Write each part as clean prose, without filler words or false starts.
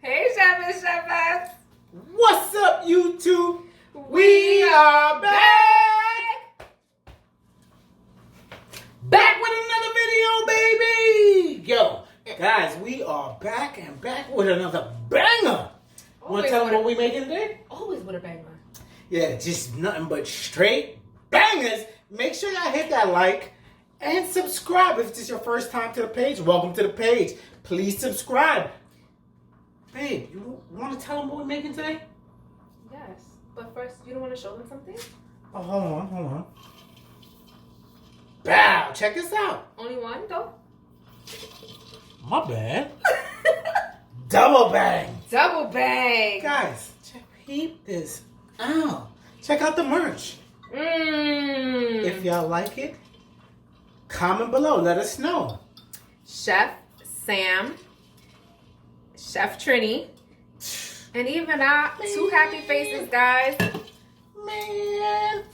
Hey, Chef and Chefettes. What's up, YouTube? We are back! Back with another video, baby! Yo, guys, we are back and back with another banger. Want to tell them what we making today? Always with a banger. Yeah, just nothing but straight bangers. Make sure y'all hit that like and subscribe. If this is your first time to the page, welcome to the page. Please subscribe. Babe, you want to tell them what we're making today? Yes, but first, you don't want to show them something? Oh, hold on. Bow, check this out. Only one, though? My bad. Double bang. Double bang. Guys, peep this out. Check out the merch. If y'all like it, comment below. Let us know. Chef Sam, Chef Trini, and even our two happy faces, guys. Man.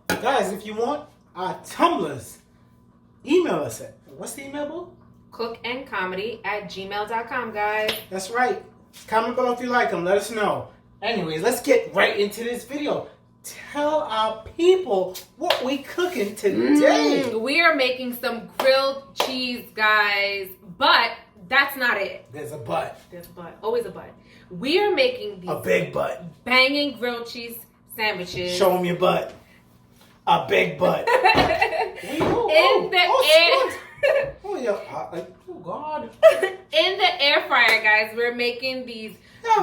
Guys, if you want our tumblers, email us at, what's the email, boo? cookandcomedy@gmail.com, guys. That's right. Comment below if you like them. Let us know. Anyways, let's get right into this video. Tell our people what we cooking today. We are making some grilled cheese, guys. But that's not it. There's a but. There's a but. Always a but. We are making these A big butt. banging grilled cheese sandwiches. Show them your butt. A big butt. Oh, yeah. Oh, God. In the air fryer, guys. We're making these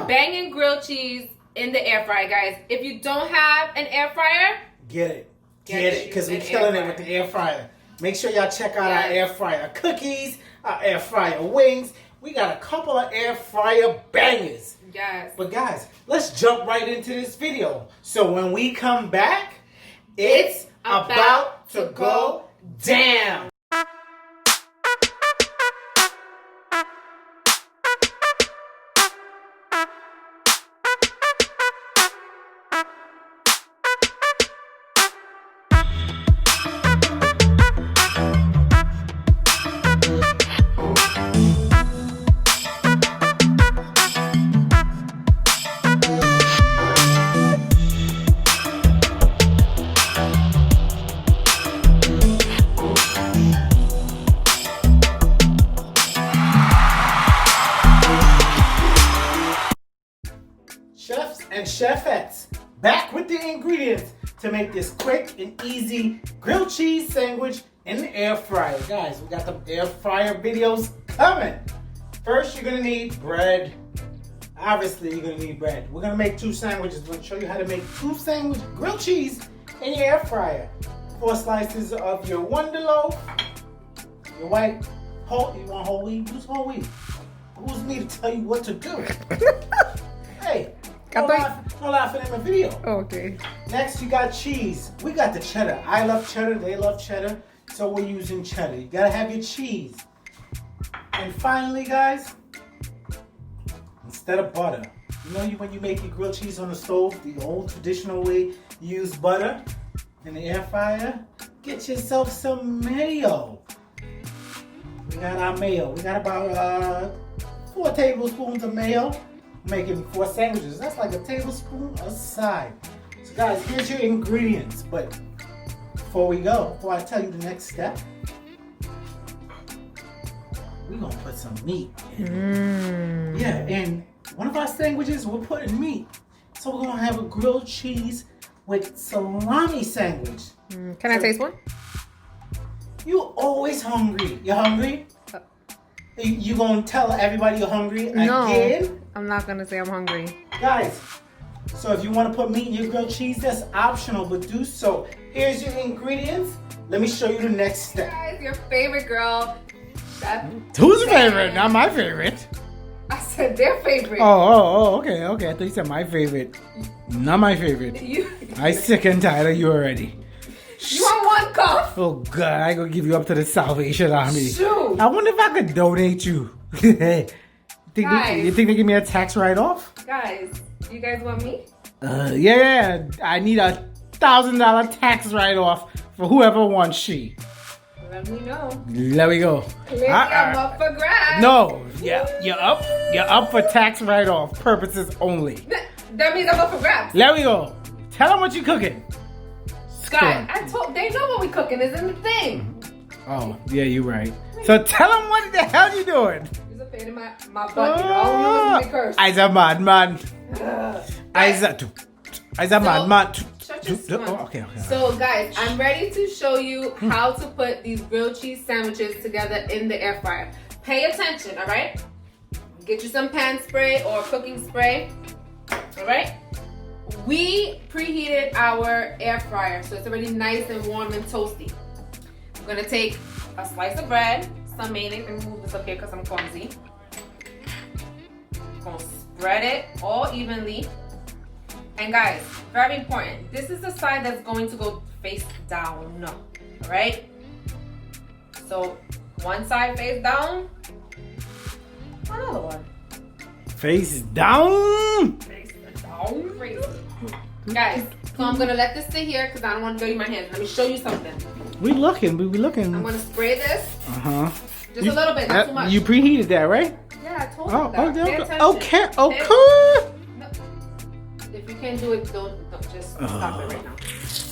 banging grilled cheese in the air fryer, guys. If you don't have an air fryer, get it. Because we're killing it with the air fryer. Make sure y'all check out our air fryer cookies, our air fryer wings. We got a couple of air fryer bangers. Yes. But guys, let's jump right into this video. So when we come back, it's about to go down. Chefs and chefettes, back with the ingredients to make this quick and easy grilled cheese sandwich in the air fryer. Guys, we got the air fryer videos coming. First, you're gonna need bread. Obviously, you're gonna need bread. We're gonna make two sandwiches. We're gonna show you how to make two sandwich grilled cheese in your air fryer. 4 slices of your Wonder Loaf, your white whole. You want whole wheat? Use whole wheat. Who's me to tell you what to do? Hey. No laughing in the video. Okay. Next, you got cheese. We got the cheddar. I love cheddar. They love cheddar. So we're using cheddar. You gotta have your cheese. And finally, guys, instead of butter, you know when you make your grilled cheese on the stove, the old traditional way, you use butter in the air fryer, get yourself some mayo. We got our mayo. We got about 4 tablespoons of mayo. Making 4 sandwiches. That's like a tablespoon a side. So guys, here's your ingredients. But before I tell you the next step, we're gonna put some meat in. Yeah, and one of our sandwiches, we're putting meat. So we're gonna have a grilled cheese with salami sandwich. Can I taste one? You always hungry. You hungry? You gonna tell everybody you're hungry again? No, I'm not gonna say I'm hungry. Guys, so if you want to put meat in your grilled cheese, that's optional, but do so. Here's your ingredients. Let me show you the next step. Guys, your favorite girl, Chef. Who's favorite? Not my favorite. I said their favorite. Okay. I thought you said my favorite. Not my favorite. You I sick and tired of you already. want one cup? Oh God, I gonna give you up to the Salvation Army. Shoot. I wonder if I could donate you. You think they give me a tax write-off? Guys, you guys want me? Yeah. I need $1,000 tax write-off for whoever wants she. Let me know. There we go. Maybe I'm up for grabs. No, yeah, you're up. You're up for tax write-off purposes only. That means I'm up for grabs. There we go. Tell them what you're cooking. Guys, they know what we cooking is in the thing. Oh, yeah, you're right. So tell them what the hell you doing. There's a pain in my butt. You know, I don't know if curse. I's a madman. I's a madman. Shut your stomach. Oh, okay. So guys, I'm ready to show you how to put these grilled cheese sandwiches together in the air fryer. Pay attention, all right? Get you some pan spray or cooking spray, all right? We preheated our air fryer, so it's already nice and warm and toasty. I'm gonna take a slice of bread, some mayonnaise, and move this up here because I'm clumsy. I'm gonna spread it all evenly. And guys, very important, this is the side that's going to go face down, all right? So one side face down, another one. Face down. Face down, crazy. Guys, so I'm gonna let this sit here because I don't want to dirty my hands. Let me show you something. We looking. I'm gonna spray this. Just a little bit, not too much. You preheated that, right? Yeah, I told you that. Pay attention. Okay. No. If you can't do it, don't just stop it right now.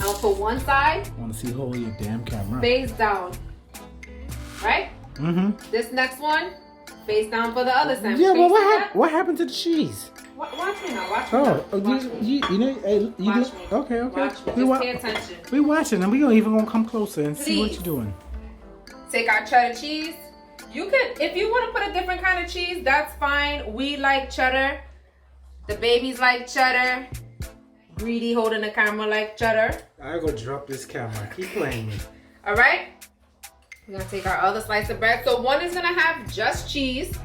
I'm gonna put one side. I want to see hold your damn camera. Face down. Right? This next one, face down for the other sandwich. Yeah, but what happened to the cheese? Watch me now. Watch me. You know, you Watch do. me. Okay. Watch me. Just pay attention. We watching, and we gonna come closer and see what Please. you're doing. Take our cheddar cheese. You can, if you want to put a different kind of cheese, that's fine. We like cheddar. The babies like cheddar. Greedy holding the camera like cheddar. I go drop this camera. Keep playing me. All right. We're gonna take our other slice of bread. So one is gonna have just cheese,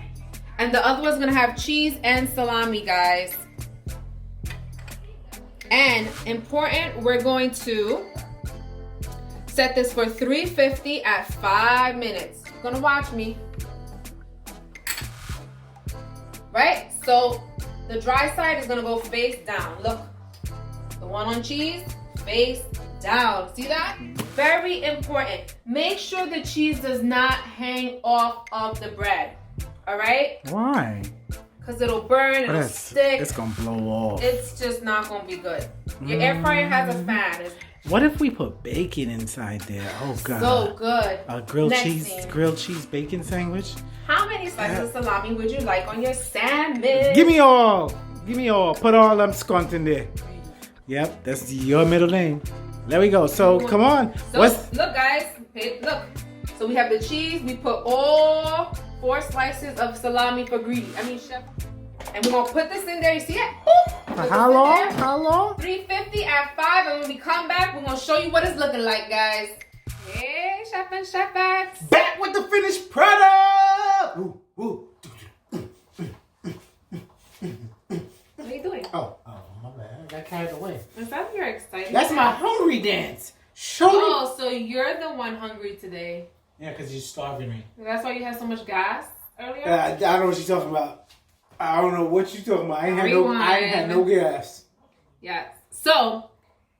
and the other one's gonna have cheese and salami, guys. And important, we're going to set this for 350 at 5 minutes. You're gonna watch me. Right? So the dry side is gonna go face down. Look, the one on cheese, face down. See that? Very important. Make sure the cheese does not hang off of the bread. All right? Why? Because it'll burn, it'll stick. It's gonna blow off. It's just not gonna be good. Your air fryer has a fan. It's What if we put bacon inside there? Oh god. so good. A grilled Next cheese thing. grilled cheese bacon sandwich? How many slices of salami would you like on your sandwich? Give me all. Put all them skunt in there. Yep, that's your middle name. There we go. So come on. So look guys, look. So we have the cheese. We put all 4 slices of salami for greedy. Chef. And we're gonna put this in there. You see it? Boop. How long? How long? 350 at 5. And when we come back, we're gonna show you what it's looking like, guys. Hey, Chef and Chefettes. Back with the finished product. Ooh, ooh. What are you doing? Oh, my bad. I got carried away. Is that your excitement? That's my hungry dance. Show me. Oh, so you're the one hungry today. Yeah, because you're starving me. That's why you had so much gas earlier? I don't know what you're talking about. I don't know what you're talking about. I ain't had no gas. Yes. So,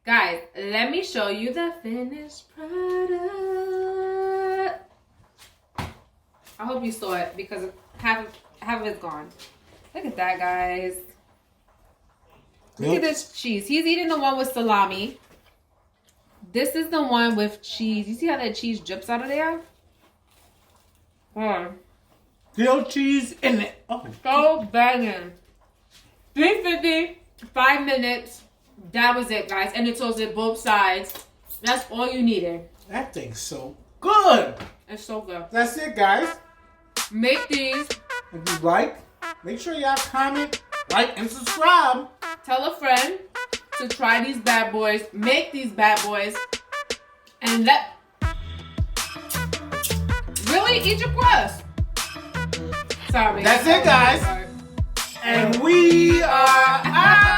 guys, let me show you the finished product. I hope you saw it because half of it's gone. Look at that, guys. Look at this cheese. He's eating the one with salami. This is the one with cheese. You see how that cheese drips out of there? Grilled cheese in it. Oh. So banging. 350, 5 minutes. That was it, guys. And it toasted both sides. That's all you needed. That thing's so good. It's so good. That's it, guys. Make these. If you like, make sure y'all comment, like, and subscribe. Tell a friend to try these bad boys. Make these bad boys. And really eat your crust. Sorry. That's it, guys. And we are out.